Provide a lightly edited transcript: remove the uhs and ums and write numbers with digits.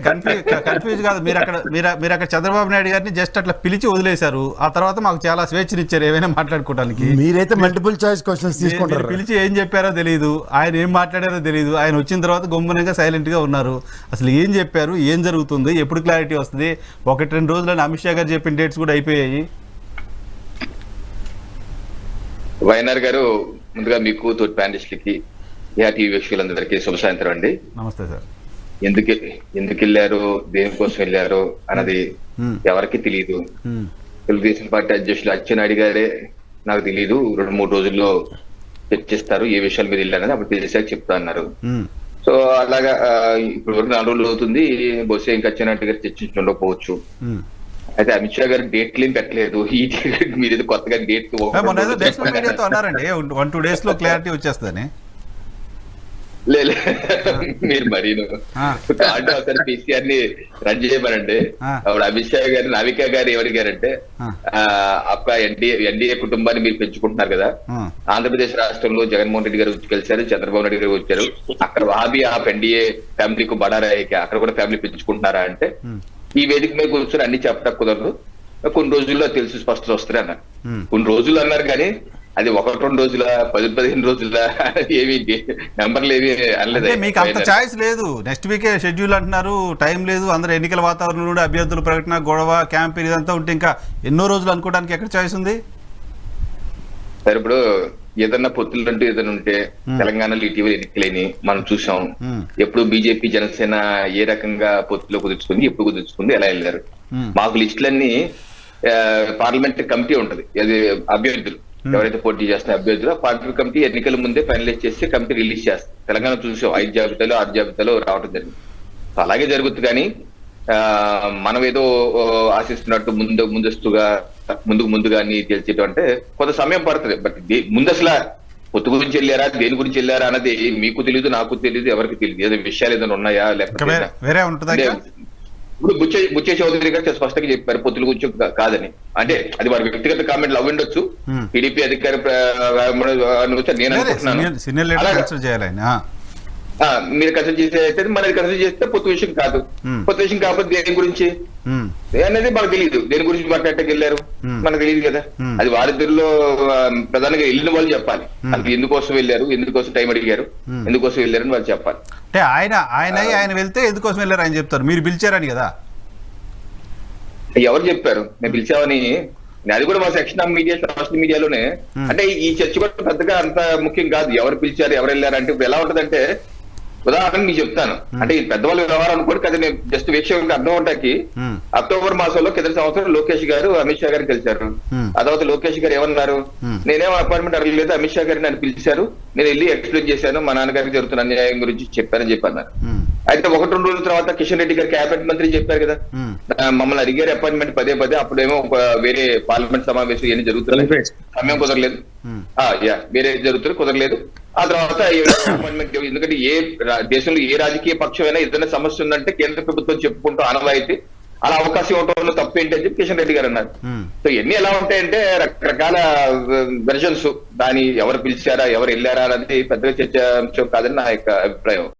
Confuse కాదు. మీరు అక్కడ చంద్రబాబు నాయుడు గారిని జస్ట్ అట్లా పిలిచి వదిలేశారు. ఆ తర్వాత మాకు చాలా స్వేచ్ఛనిచ్చారు ఏమైనా మాట్లాడుకోవడానికి. మీరైతే మల్టిపుల్ చాయిస్ క్వశ్చన్స్ తీసుకుంటారు. పిలిచి ఏం చెప్పారో తెలియదు, ఆయన ఏం మాట్లాడారో తెలియదు. ఆయన వచ్చిన తర్వాత గమ్మునంగా సైలెంట్గా ఉన్నారు. అసలు ఏం చెప్పారు, ఏం జరుగుతుంది, ఎప్పుడు క్లారిటీ వస్తుంది? 1-2 రోజులని అమిత్ షా గారు చెప్పిన డేట్స్ కూడా అయిపోయాయి. వైఎన్ఆర్ గారు, ముందుగా మీకు తోటి ప్యానలిస్టులకి టీవీ వీక్షకులందరికీ శుభ సాయంత్రం అండి. నమస్తే సార్. ఎందుకు వెళ్ళారు, దేనికోసం వెళ్ళారు అన్నది ఎవరికి తెలియదు. తెలుగుదేశం పార్టీ అధ్యక్షులు అచ్చెన్నాయుడు గారే నాకు తెలియదు, 2-3 రోజుల్లో చర్చిస్తారు ఏ విషయాల మీద వెళ్ళారని, అప్పుడు తెలిసాక చెప్తా అన్నారు. సో అలాగా ఇప్పుడు వరకు 4 రోజులు అవుతుంది. బహుశా ఇంకా అచ్చెన్నాయుడు గారు చర్చించుండకపోవచ్చు. అయితే అమిత్ షా గారు డేట్లు ఏం పెట్టలేదు. ఈ మీరు కొత్తగా డేట్ అన్నారండి 1-2 days లో క్లారిటీ వచ్చేస్తుందని. మీరు మరీను ఒకసారి పీసీఆర్ ని రన్ చేయమనండి. అప్పుడు అమిత్ షా గారు, నావికా గారు ఏమడిగారంటే, ఎన్డీఏ కుటుంబాన్ని మీరు పెంచుకుంటున్నారు కదా, ఆంధ్రప్రదేశ్ రాష్ట్రంలో జగన్మోహన్ రెడ్డి గారు కలిశారు, చంద్రబాబు నాయుడు గారు వచ్చారు, అక్కడ వాబీ ఆఫ్ ఎన్డీఏ ఫ్యామిలీకి బడారాయికి అక్కడ కూడా ఫ్యామిలీ పెంచుకుంటున్నారా అంటే, ఈ వేదిక మీద కూర్చొని అన్ని చెప్పడం కుదరదు, కొన్ని రోజుల్లో తెలిసి స్పష్టత వస్తుంది అన్నారు. కొన్ని రోజులు అన్నారు కానీ అది 1-2 రోజుల, 10-15 రోజుల ఏమి నెంబర్లు ఏమి అనలేదు. మీకు అంత ఛాయిస్ లేదు. నెక్స్ట్ వీకే షెడ్యూల్ అంటున్నారు, టైం లేదు. అందరూ ఎన్నికల వాతావరణంలో అభ్యర్థుల ప్రకటన, గొడవ, క్యాంపెయిన్ ఇదంతా ఉంటే ఇంకా ఎన్నో రోజులు అనుకోవడానికి ఎక్కడ ఛాయిస్ ఉంది? సరే, ఇప్పుడు ఏదన్నా పొత్తులు అంటూ ఏదైనా ఉంటే తెలంగాణలో ఇటీవల ఎన్నికలేని మనం చూసాం. ఎప్పుడు బీజేపీ జనసేన ఏ రకంగా పొత్తులో కుదుర్చుకుంది, ఎప్పుడు కుదుర్చుకుంది, ఎలా వెళ్ళారు. మాకు లిస్టులన్నీ పార్లమెంటరీ కమిటీ ఉంటది, అది అభ్యర్థులు ఎవరైతే పోటీ చేస్తున్న అభ్యర్థులు పార్టీ కమిటీ ఎన్నికల ముందే ఫైనలైజ్ చేసి కమిటీ రిలీజ్ చేస్తారు. తెలంగాణ చూసాం 5 జాబితాలో 6 జాబితాలో రావడం జరిగింది. అలాగే జరుగుతుంది. కానీ మనం ఏదో ఆశిస్తున్నట్టు ముందస్తుగా ముందుగా అన్ని తెలిసేటం అంటే కొంత సమయం పడుతుంది. బట్ ముందు అసలు పొత్తు గురించి వెళ్ళారా, దేని గురించి వెళ్ళారా అన్నది మీకు తెలియదు, నాకు తెలియదు, ఎవరికి తెలియదు. ఏదో విషయాలు ఏదైనా ఉన్నాయా లేకపోతే ఇప్పుడు బుచ్చే చౌదరి గారు స్పష్టంగా చెప్పారు పొత్తుల గురించి కాదని. అంటే అది వారి వ్యక్తిగత కామెంట్లు అవి ఉండొచ్చు. టీడీపీ అధికారి నేను మీరు కన్సల్ట్ చేసే అయితే మనది కన్సల్ట్ చేస్తే పొత్తు విషయం కాదు. పొత్తు విషయం కాకపోతే దేని గురించి అనేది మనకు తెలియదు. దేని గురించి మాట్లాడటానికి వెళ్ళారు మనకు తెలియదు కదా. అది వారిద్దరిలో ప్రధానంగా వెళ్ళిన వాళ్ళు చెప్పాలి. అది ఎందుకోసం వెళ్ళారు, ఎందుకోసం టైం అడిగారు, ఎందుకోసం వెళ్ళారని వాళ్ళు చెప్పాలి. అంటే ఆయన వెళ్తే ఎందుకోసం వెళ్ళారు ఆయన చెప్తారు, మీరు పిలిచారని కదా. ఎవరు చెప్పారు నేను పిలిచామని? అది కూడా మా సెక్షన్ ఆఫ్ మీడియా, సోషల్ మీడియాలోనే. అంటే ఈ చర్చ కూడా పెద్దగా అంత ముఖ్యం కాదు. ఎవరు పిలిచారు, ఎవరు వెళ్ళారు అంటే ఇప్పుడు ఎలా ఉంటదంటే, ఉదాహరణ మీకు చెప్తాను. అంటే ఈ పెద్దవాళ్ళ వ్యవహారం అనుకోండి కదా, నేను జస్ట్ వీక్షకులకు అర్థం అవటానికి అక్టోబర్ మాసంలో కింద సంవత్సరం లోకేష్ గారు అమిత్ షా గారిని కలిశారు. ఆ తర్వాత లోకేష్ గారు ఏమన్నారు, నేనేం అపాయింట్మెంట్ అడగలేదు, అమిత్ షా గారిని నన్ను పిలిచారు, నేను వెళ్ళి ఎక్స్ప్లెయిన్ చేశాను, మా నాన్నగారికి జరుగుతున్న అన్యాయం గురించి చెప్పానని చెప్పన్నారు. అయితే 1-2 రోజుల తర్వాత కిషన్ రెడ్డి గారు క్యాబినెట్ మంత్రి చెప్పారు కదా, మమ్మల్ని అడిగారు అపాయింట్మెంట్ పదే. అప్పుడేమో వేరే పార్లమెంట్ సమావేశం ఏమి జరుగుతుంది, సమయం కుదరలేదు, వేరే జరుగుతుంది కుదరలేదు. ఆ తర్వాత అపాయింట్మెంట్, ఎందుకంటే ఏ దేశంలో ఏ రాజకీయ పక్షమైనా ఏదైనా సమస్య ఉందంటే కేంద్ర ప్రభుత్వం చెప్పుకుంటూ ఆనవాయితీ, అలా అవకాశం ఇవ్వడంలో తప్పేంటి అని చెప్పి కిషన్ రెడ్డి గారు అన్నారు. సో ఇవన్నీ ఎలా ఉంటాయంటే రకరకాల వెర్షన్స్, దాని ఎవరు పిలిచారా, ఎవరు వెళ్ళారా అనేది పెద్దగా చర్చ కాదని నా యొక్క అభిప్రాయం.